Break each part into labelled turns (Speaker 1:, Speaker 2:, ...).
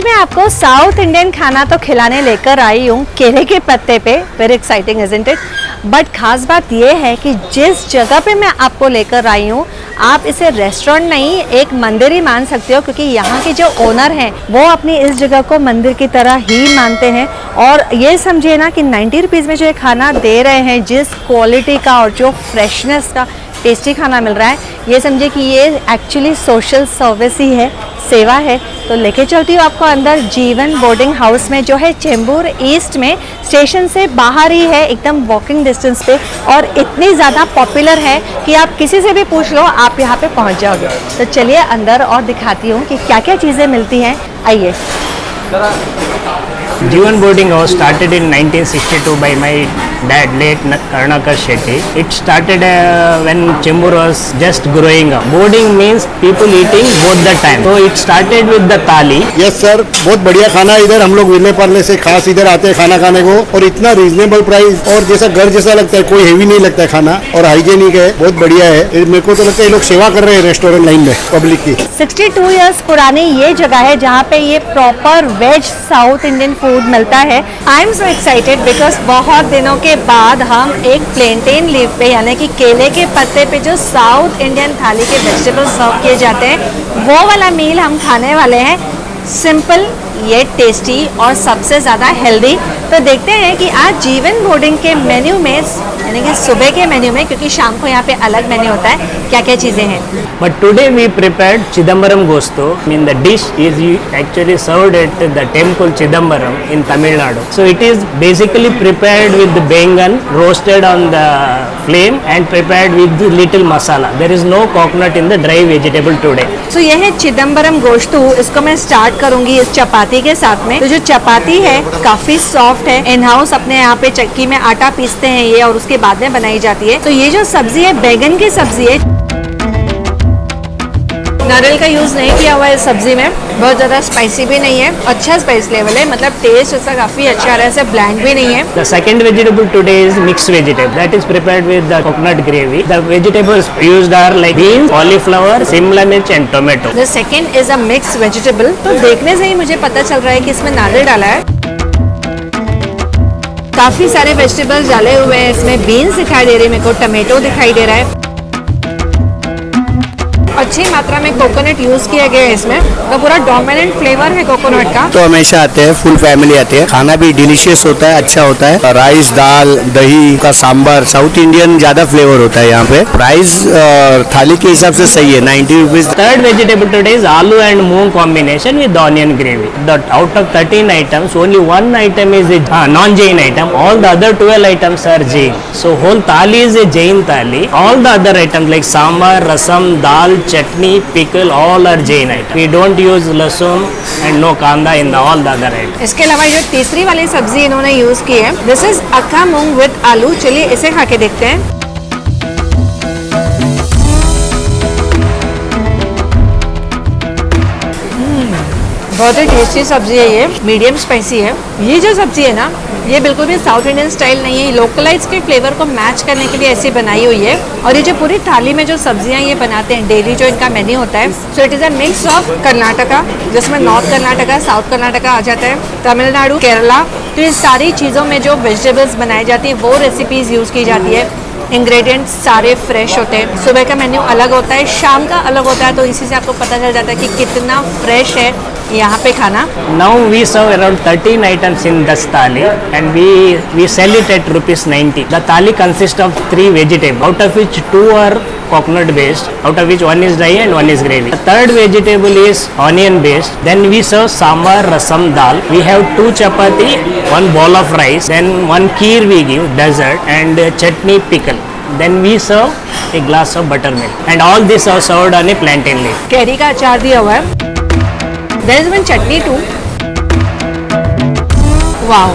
Speaker 1: मैं आपको south Indian खाना तो खिलाने लेकर आई हूँ केले के पत्ते पे। Very exciting isn't it. But खास बात यह है कि जिस जगह पे मैं आपको लेकर आई हूँ, आप इसे रेस्टोरेंट नहीं एक मंदिर ही मान सकते हो, क्योंकि यहाँ के जो ओनर हैं वो अपनी इस जगह को मंदिर की तरह ही मानते हैं। और ये समझिए ना कि 90 रुपीज़ में जो ये खाना दे रहे हैं, जिस क्वालिटी का और जो फ्रेशनेस का टेस्टी खाना मिल रहा है, ये समझिए कि ये एक्चुअली सोशल सर्विस ही है, सेवा है। तो लेके चलती हूँ आपको अंदर जीवन बोर्डिंग हाउस में, जो है चेंबूर ईस्ट में, स्टेशन से बाहर ही है, एकदम वॉकिंग डिस्टेंस पे। और इतनी ज़्यादा पॉपुलर है कि आप किसी से भी पूछ लो, आप यहाँ पे पहुँच जाओगे। तो चलिए अंदर और दिखाती हूँ कि क्या क्या चीज़ें मिलती हैं। आइए।
Speaker 2: Jeevan boarding house started in 1962 by my dad, late Karnakar Shetty. It started when Chembur was just growing up. Boarding means people eating both the time. So it started with the thali.
Speaker 3: Yes sir, बहुत बढ़िया खाना है इधर। हम लोग विले पार्ले से खास इधर आते हैं खाना खाने को, और इतना रीजनेबल प्राइस और जैसा घर जैसा लगता है, कोई हेवी नहीं लगता है खाना, और हाइजेनिक है, बहुत बढ़िया है। मेरे को तो लगता है ये लोग सेवा कर रहे हैं रेस्टोरेंट लाइन में पब्लिक की।
Speaker 1: 62 इयर्स पुरानी ये जगह है जहाँ पे ये proper veg south Indian food मिलता है। I am so excited because बहुत दिनों के बाद हम एक प्लेंटेन लीफ पे, यानी कि केले के पत्ते पे जो साउथ इंडियन थाली के वेजिटेबल्स सर्व किए जाते हैं, वो वाला मील हम खाने वाले हैं। सिंपल ये टेस्टी और सबसे ज़्यादा हेल्दी। तो देखते हैं कि आज जीवन बोर्डिंग के मेन्यू में, यानी कि सुबह के मेन्यू में, क्योंकि शाम को यहाँ पे अलग मेन्यू होता है, क्या क्या चीज़ें हैं।
Speaker 2: But today we prepared Chidambaram Gosto. I mean the dish is actually served at the temple Chidambaram in Tamil Nadu. So it is basically prepared with the bengan, roasted on the flame and prepared with the little masala. There is no coconut in the dry vegetable today.
Speaker 1: तो यह है चिदम्बरम गोश्तू। इसको मैं start करूंगी इस चपाती के साथ में। तो जो चपाती है काफी सॉफ्ट है, इन हाउस अपने यहाँ पे चक्की में आटा पीसते हैं ये, और उसके बाद में बनाई जाती है। तो ये जो सब्जी है बैगन की सब्जी है। नारियल का यूज नहीं किया हुआ है इस सब्जी में। बहुत ज्यादा स्पाइसी भी नहीं है, अच्छा स्पाइस लेवल है, मतलब टेस्ट इसका काफी अच्छा आ रहा है, ऐसे ब्लैंड भी नहीं है।
Speaker 2: The second vegetable today is mixed vegetable. That is prepared with the coconut gravy. The vegetables used are like beans, cauliflower, Shimla मिर्च and tomato.
Speaker 1: The second is a mixed vegetable. तो देखने से ही मुझे पता चल रहा है कि इसमें नारियल डाला है। काफी सारे वेजिटेबल्स डाले हुए हैं इसमें। बीन्स दिखाई दे रही है मेरे को, टमेटो दिखाई दे रहा है। अच्छी मात्रा में कोकोनट यूज किया गया है इसमें, तो पूरा डोमिनेंट फ्लेवर है कोकोनट का।
Speaker 3: तो हमेशा आते हैं, फुल फैमिली आते हैं। खाना भी डिलीशियस होता है, अच्छा होता है। राइस, दाल, दही का सांबर, साउथ इंडियन ज्यादा फ्लेवर होता है यहाँ पे। प्राइस थाली के हिसाब से सही है, 90 rupees.
Speaker 2: Third vegetable today is aloo and moong combination with onion gravy. Out of 13 items, only one item is a non-Jain item. All the other 12 items are Jain. So whole thali is a Jain thali. All the other items like sambar, rasam, dal, chutney, pickle, all are Jain items. We don't use lasun and no kanda in all the other items.
Speaker 1: इसके अलावा जो तीसरी वाली सब्जी इन्होंने use की है, this is अक्का मूंग विद आलू। चलिए इसे खा के देखते हैं। बहुत ही टेस्टी सब्जी है ये, मीडियम स्पाइसी है। ये जो सब्जी है ना, ये बिल्कुल भी साउथ इंडियन स्टाइल नहीं है, लोकलाइज के फ्लेवर को मैच करने के लिए ऐसी बनाई हुई है। और ये जो पूरी थाली में जो सब्जियां ये बनाते हैं, डेली जो इनका मेन्यू होता है, so it is a mix of Karnataka, जिसमें नॉर्थ कर्नाटका, साउथ कर्नाटका आ जाता है, तमिलनाडु, केरला। तो ये सारी चीज़ों में जो वेजिटेबल्स बनाई जाती है वो रेसिपीज़ यूज़ की जाती है। इंग्रेडिएंट्स सारे फ्रेश होते हैं। सुबह का मेन्यू अलग होता है, शाम का अलग होता है, तो इसी से आपको पता चल जाता है कि कितना फ्रेश है यहाँ पे खाना।
Speaker 2: Now we serve around 13 items in this thali and we sell it at ₹90. The thali consists of 3 vegetables, out of which 2 are coconut based, out of which one is dry and one is gravy. The third vegetable is onion based. Then we serve sambar, rasam, dal. We have 2 chapati, 1 bowl of rice, then 1 kheer we give, dessert, and chutney, pickle. Then we serve a glass of buttermilk, and all this are served on a plantain leaf.
Speaker 1: Carry का अचार दिया हुआ है। There is one chutney too. Wow,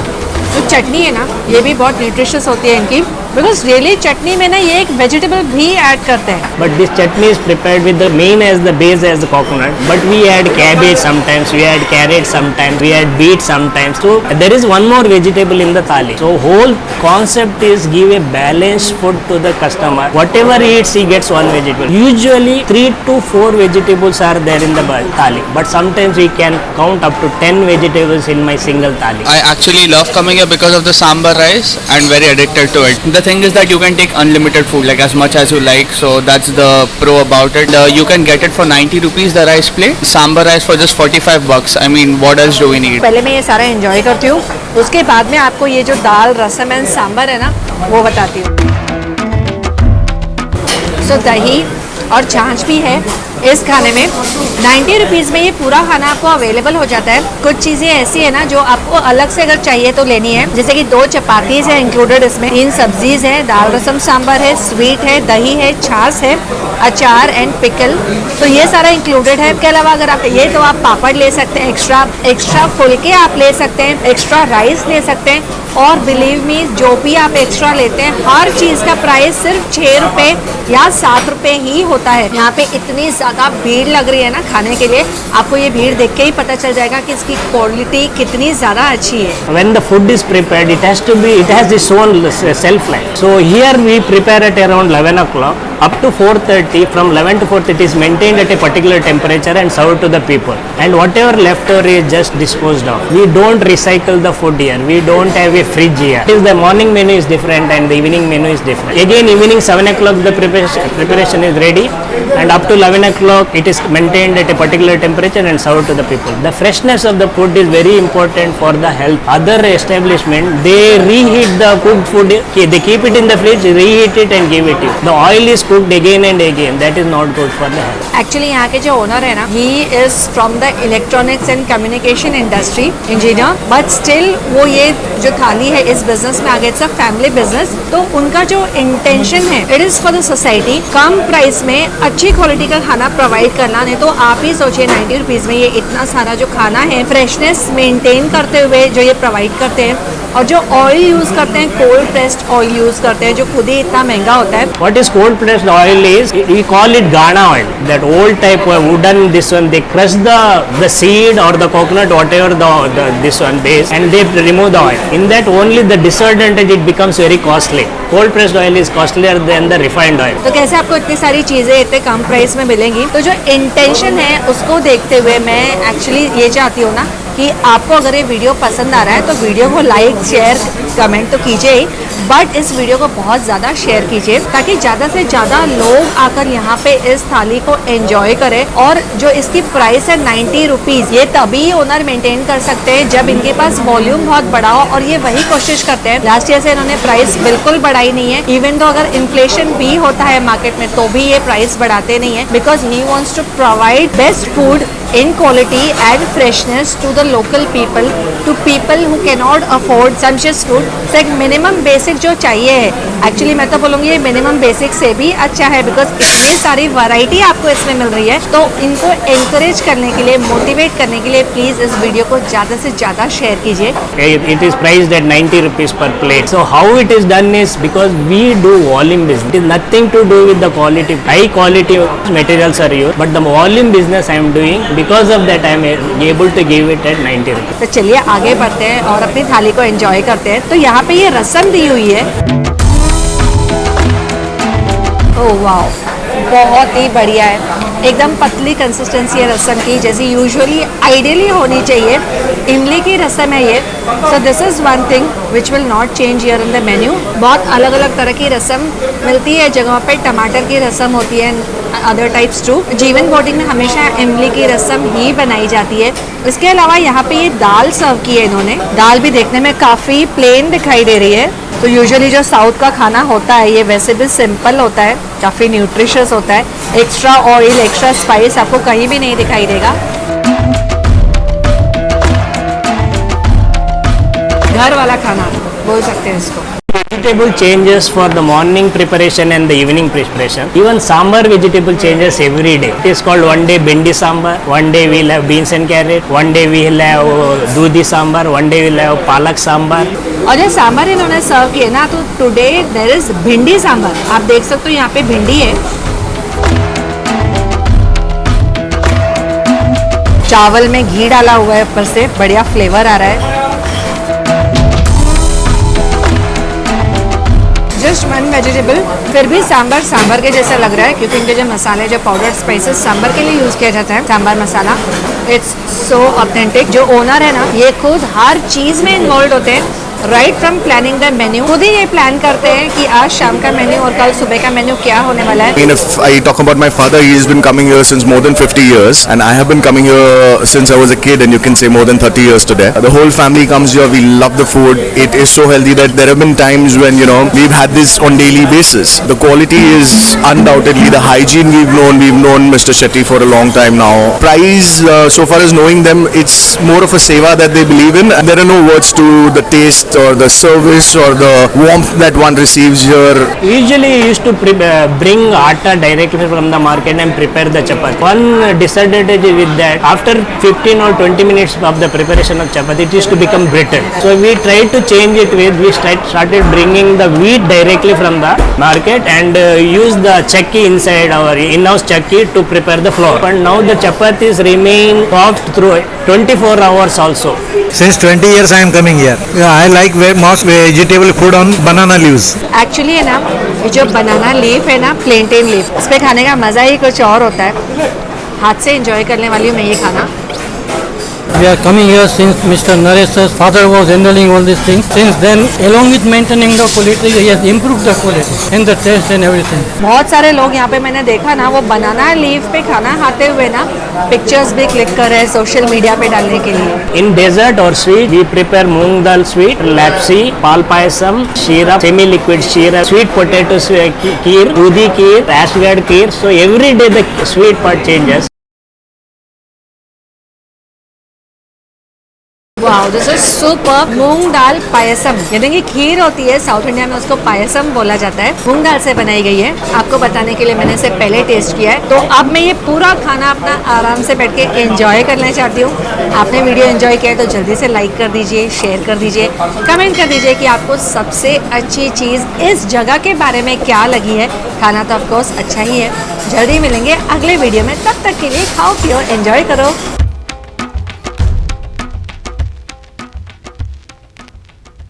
Speaker 1: जो चटनी है ना ये भी बहुत न्यूट्रिशियस होती है इनकी, बिकॉज रियली चटनी में ना ये एक वेजिटेबल भी ऐड करते हैं.
Speaker 2: But this chutney is prepared with the main as the base as the coconut. But we add cabbage sometimes, we add carrot sometimes, we add beet sometimes. So there is one more vegetable in the thali. So whole concept is give a balanced food to the customer. Whatever he eats, he gets one vegetable. Usually 3 to 4 vegetables are there in the thali. But sometimes we can count up to 10 vegetables in my single thali.
Speaker 4: I actually love coming here because of the sambar rice and very addicted to it. The thing is that you can take unlimited food, like as much as you like, so that's the pro about it. You can get it for 90 rupees the rice plate, sambar rice for just 45 bucks. I mean, what else do we need?
Speaker 1: पहले मैं ये सारा enjoy करती हूँ, उसके बाद में आपको ये जो दाल रसम एंड सांबर है ना वो बताती हूँ. सो दही और छाछ भी है इस खाने में. 90 रुपीज़ में ये पूरा खाना आपको अवेलेबल हो जाता है. कुछ चीज़ें ऐसी है ना जो आपको अलग से अगर चाहिए तो लेनी है, जैसे कि 2 चपातीज है इंक्लूडेड इसमें, 3 सब्जीज है, दाल रसम सांबर है, स्वीट है, दही है, छाछ है, अचार एंड पिकल, तो ये सारा इंक्लूडेड है. इसके अलावा अगर आप ये तो आप पापड़ ले सकते हैं, एक्स्ट्रा फुलके आप ले सकते हैं, एक्स्ट्रा राइस ले सकते हैं, और बिलीव मी जो भी आप एक्स्ट्रा लेते हैं हर चीज़ का प्राइस सिर्फ 6 रुपये या 7 रुपये ही होता है. यहाँ पे इतनी ज़्यादा भीड़ लग रही है ना खाने के लिए, आपको ये भीड़ देख के ही पता चल जाएगा कि इसकी क्वालिटी कितनी ज़्यादा अच्छी है.
Speaker 2: When the food is prepared, it has its own shelf life. So here we prepare at around 11 o'clock up to 4:30. From 11 to 4:30 it is maintained at a particular temperature and served to the people. And whatever leftover is just disposed of. We don't recycle the food here. We don't have a fridge here. It is the morning menu is different and the evening menu is different. Again, evening 7 o'clock the preparation is ready, and up to 11 o'clock it is maintained at a particular temperature and served to the people. The freshness of the food is very important for the health. Other establishment, they reheat the cooked food, they keep it in the fridge, reheat it and give it to you. The oil is cooked again and again. That is not good for the health.
Speaker 1: Actually यहाँ के जो owner है ना, he is from the electronics and communication industry, engineer, but still वो ये जो थाली है इस बिजनेस में आगे, इट्स अ फैमिली बिजनेस. तो उनका जो इंटेंशन है, it is for the society, come price में अच्छी क्वालिटी का खाना प्रोवाइड करना. नहीं तो आप ही सोचिए 90 रुपीज़ में ये इतना सारा जो खाना है फ्रेशनेस मेंटेन करते हुए जो ये प्रोवाइड करते हैं, और जो ऑयल यूज़ करते हैं कोल्ड प्रेस्ड ऑयल यूज़ करते हैं जो खुद ही इतना महंगा होता है.
Speaker 2: What is cold pressed oil is, we call it Ghana oil. That old type of wooden, this one, they crush the seed or the coconut, whatever this one base, and they remove the oil. In that only the disadvantage, it becomes very costly. Cold pressed oil is costlier than the refined oil.
Speaker 1: तो कैसे आपको इतनी सारी चीज़ें इतने कम price में मिलेंगी? तो जो इंटेंशन है उसको देखते हुए मैं एक्चुअली ये चाहती हूँ ना कि आपको अगर ये वीडियो पसंद आ रहा है तो वीडियो को लाइक शेयर कमेंट तो कीजिए ही, बट इस वीडियो को बहुत ज़्यादा शेयर कीजिए ताकि ज़्यादा से ज़्यादा लोग आकर यहाँ पे इस थाली को एंजॉय करें. और जो इसकी प्राइस है 90 रुपीज़, ये तभी ओनर मेंटेन कर सकते हैं जब इनके पास वॉल्यूम बहुत बड़ा हो, और ये वही कोशिश करते हैं. लास्ट ईयर से इन्होंने प्राइस बिल्कुल बढ़ाई नहीं है, इवन तो अगर इन्फ्लेशन भी होता है मार्केट में तो भी ये प्राइस बढ़ाते नहीं है, because he wants to provide best food in quality and freshness to the local people, to people who cannot afford sumptuous food. So एक minimum basic जो चाहिए है, एक्चुअली मैं तो बोलूँगी ये minimum basic से भी अच्छा है, बिकॉज इतनी सारी वैरायटी आपको इसमें मिल रही है. तो इनको encourage करने के लिए, मोटिवेट करने के लिए प्लीज़ इस वीडियो को ज़्यादा से ज़्यादा शेयर कीजिए.
Speaker 2: It is priced at 90 rupees per plate. So how it is done is because we do volume business. It is nothing to do with the quality. High quality materials are used, but the volume business I am doing. Because of that I am able to give it at 90 rupees.
Speaker 1: तो चलिए आगे बढ़ते हैं और अपनी थाली को enjoy करते हैं. तो यहाँ पे ये रसम दी हुई है. ओह वाओ, बहुत ही बढ़िया है, एकदम पतली कंसिस्टेंसी है रसम की, जैसी यूजुअली आइडियली होनी चाहिए. इमली की रसम है ये. So this is one thing which will not change here in the menu. बहुत अलग अलग तरह की रसम मिलती है जगहों पे. टमाटर की रसम होती है, अदर टाइप्स टू. जीवन बोटिंग में हमेशा इमली की रसम ही बनाई जाती है. इसके अलावा यहाँ पे ये दाल सर्व की है इन्होंने. दाल भी देखने में काफ़ी प्लेन दिखाई दे रही है. तो यूजुअली जो साउथ का खाना होता है ये वैसे भी सिंपल होता है, काफ़ी न्यूट्रिशियस होता है. एक्स्ट्रा ऑयल, एक्स्ट्रा स्पाइस आपको कहीं भी नहीं दिखाई देगा. घर वाला खाना बोल सकते हैं इसको.
Speaker 2: Vegetable changes for the morning preparation and the evening preparation. Even sambar vegetable changes every day. It is called one day bindi sambar, one day we'll have beans and carrot, one day we'll have dudhi sambar, one day we'll have palak sambar.
Speaker 1: और जो सांभर इन्होंने सर्व किए ना, तो today there is भिंडी सांभर। आप देख सकते हो यहाँ पे भिंडी है, चावल में घी डाला हुआ है, ऊपर से बढ़िया फ्लेवर आ रहा है। जस्ट वन वेजिटेबल, फिर भी सांभर सांभर के जैसा लग रहा है, क्योंकि इनके जो मसाले, जो पाउडर स्पाइसेस सांभर के लिए यूज किया जाता है, sambar masala, it's so authentic. जो ओनर है ना, ये खुद हर चीज में इन्वॉल्व होते हैं, right from planning the menu. खुद ही ये प्लान करते हैं कि आज शाम का मेन्यू और कल सुबह का मेन्यू क्या होने वाला है।
Speaker 5: If I talk about my father, he has been coming here since more than 50 years, and I have been coming here since I was a kid, and you can say more than 30 years today. The whole family comes here. We love the food. It is so healthy that there have been times when we've had this on daily basis. The quality is undoubtedly the hygiene we've known Mr. Shetty for a long time now. Price, so far as knowing them, it's more of a seva that they believe in. There are no words to the taste or the service or the warmth that one receives here.
Speaker 2: Usually you used to bring atta directly from the market and prepare the chapati. One disadvantage with that, after 15 or 20 minutes of the preparation of chapati, it used to become brittle. So we tried to change it we started bringing the wheat directly from the market and use the chakki inside our in-house chakki to prepare the flour. But now the chapatis remain soft through 24 hours also.
Speaker 6: Since 20 years I am coming here. I like most vegetable food on banana leaves.
Speaker 1: Actually है ना, ये जो banana leaf है ना, प्लेंटेन leaf, इस पे खाने का मज़ा ही कुछ और होता है। हाथ से एंजॉय करने वाली हूँ मैं ये खाना।
Speaker 7: We are coming here since Mr. Naresh's father was handling all these things. Since then, along with maintaining the quality, he has improved the quality and the taste and everything.
Speaker 1: बहुत सारे लोग यहाँ पे मैंने देखा ना, वो बनाना लीफ पे खाना खाते हुए ना पिक्चर्स भी क्लिक कर रहे हैं सोशल मीडिया पे डालने के लिए।
Speaker 2: In dessert or sweet, we prepare moong dal sweet, lapsi, pal payasam, sheera, semi-liquid sheera, sweet potato kheer, dudhi kheer, rashgad kheer. So every day the sweet part changes.
Speaker 1: Wow, this is super. मूंग दाल पायसम, यानी कि खीर होती है, south India में उसको पायसम बोला जाता है, मूंग दाल से बनाई गई है। आपको बताने के लिए मैंने इसे पहले टेस्ट किया है, तो अब मैं ये पूरा खाना अपना आराम से बैठ के एंजॉय करना चाहती हूँ। आपने वीडियो एंजॉय किया है तो जल्दी से लाइक कर दीजिए, शेयर कर दीजिए, कमेंट कर दीजिए कि आपको सबसे अच्छी चीज़ इस जगह के बारे में क्या लगी है। खाना तो ऑफकोर्स अच्छा ही है। जल्दी मिलेंगे अगले वीडियो में, तब तक के लिए खाओ पियो एंजॉय करो।